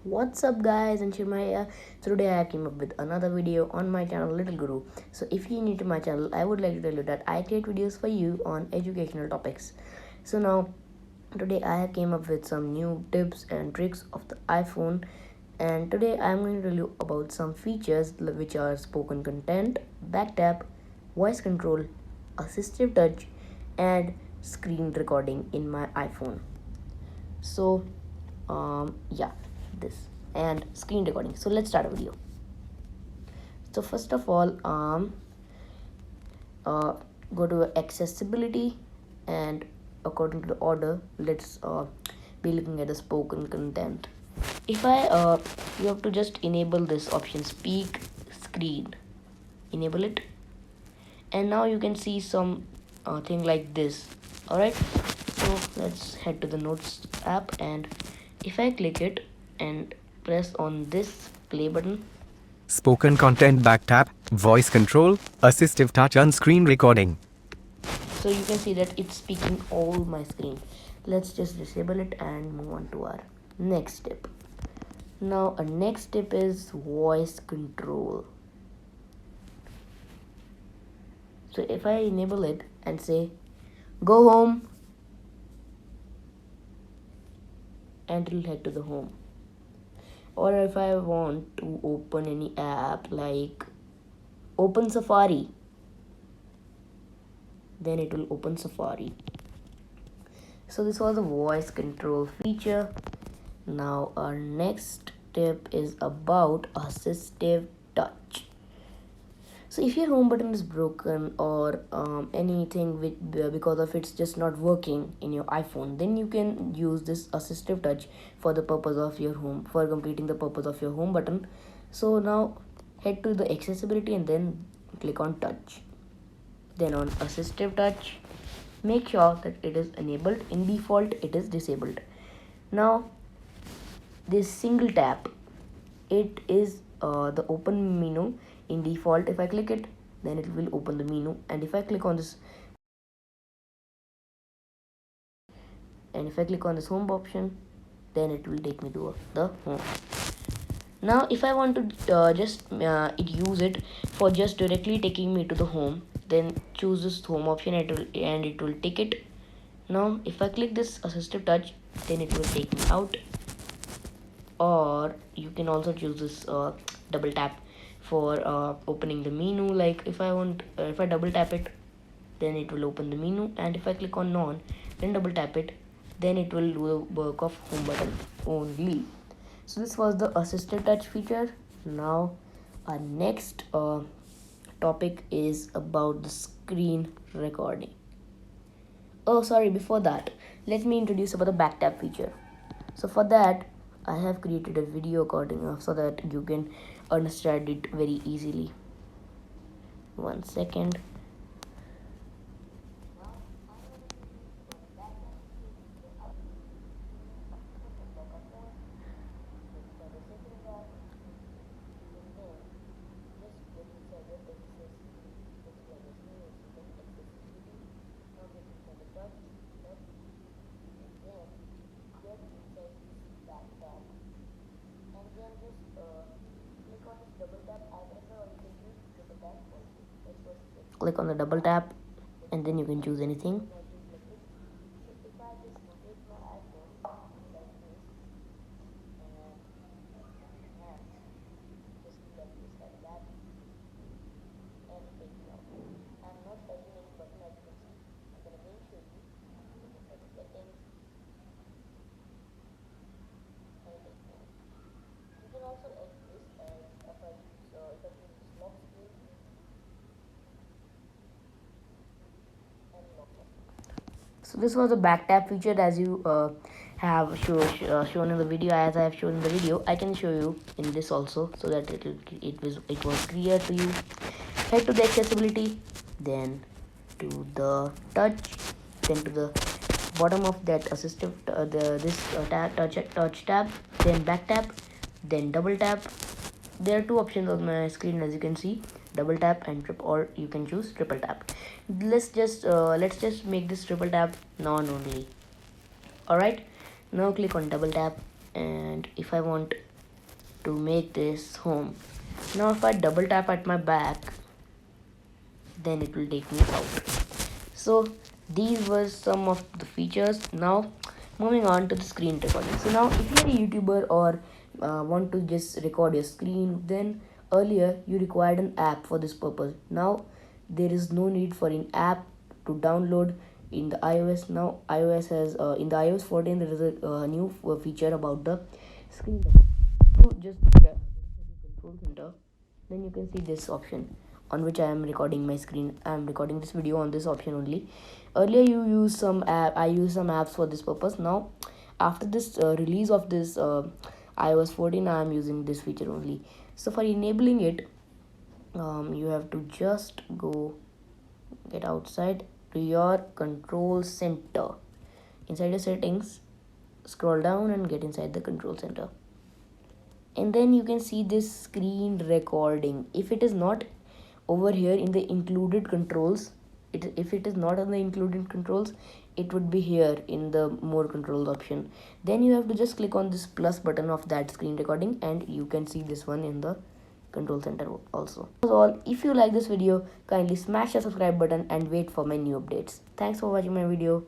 What's up guys, Ansh Sharma here. So today I came up with another video on my channel Little Guru. So if you're new to my channel, I would like to tell you that I create videos for you on educational topics. So now today I have came up with some new tips and tricks of the iPhone, and today I am going to tell you about some features which are spoken content, back tap, voice control, assistive touch, and screen recording in my iPhone. So yeah, this and screen recording. So let's start a video. So first of all, uh, go to accessibility, and according to the order, let's be looking at the spoken content. If I you have to just enable this option, speak screen, enable it, and now you can see some thing like this. All right, so let's head to the notes app, and if I click it and press on this play button, Spoken content back tap, voice control, assistive touch and screen recording. so you can see that it's speaking all my screen. Let's just disable it and move on to our next step. Now our next step is voice control. So if I enable it and say go home, and it will head to the home. Or if I want to open any app like open Safari, then it will open Safari. So this was the voice control feature. Now our next tip is about assistive touch. So if your home button is broken or anything because of it's just not working in your iPhone, then you can use this assistive touch for the purpose of your home, for completing the purpose of your home button. So now head to the accessibility and then click on touch. Then on assistive touch, make sure that it is enabled. In default it is disabled. Now this single tap, it is the open menu. In default, if I click it, then it will open the menu, and if I click on this home option, then it will take me to the home. Now if I want to use it for just directly taking me to the home, then choose this home option, and it will take it. Now if I click this assistive touch, then it will take me out. Or you can also choose this double tap for opening the menu. Like if I double tap it, then it will open the menu, and if I click on none, then double tap it, then it will do the work of home button only. So this was the assistive touch feature. Now our next topic is about the screen recording. Oh sorry, before that, let me introduce about the back tap feature. So for that, I have created a video recording so that you can understand it very easily. 1 second. Click on the double tap, and then you can choose anything. So this was a back tap feature, as you have shown in the video. As I have shown in the video, I can show you in this also, so that it was clear to you. Head to the accessibility, then to the touch, then to the bottom of that assistive touch tab, then back tap, then double tap. There are two options on my screen, as you can see, double tap and or you can choose triple tap. Let's just make this triple tap non only. All right, now click on double tap, and if I want to make this home. Now if I double tap at my back, then it will take me out. So these were some of the features. Now moving on to the screen recording. So now if you're a YouTuber or want to just record your screen, then earlier you required an app for this purpose. Now there is no need for an app to download in the iOS. Now iOS has in the iOS 14 there is a new feature about the screen recording. So just get control center, then you can see this option on which I am recording my screen. I am recording this video on this option only. Earlier you use some app, I use some apps for this purpose. Now after this release of this iOS 14, I am using this feature only. So for enabling it, you have to just get outside to your control center. Inside the settings, scroll down and get inside the control center, and then you can see this screen recording. If it is not over here in the included controls, if it is not on the included controls, it would be here in the more controls option. Then you have to just click on this plus button of that screen recording, and you can see this one in the control center also. That's all. If you like this video, kindly smash the subscribe button and wait for my new updates. Thanks for watching my video.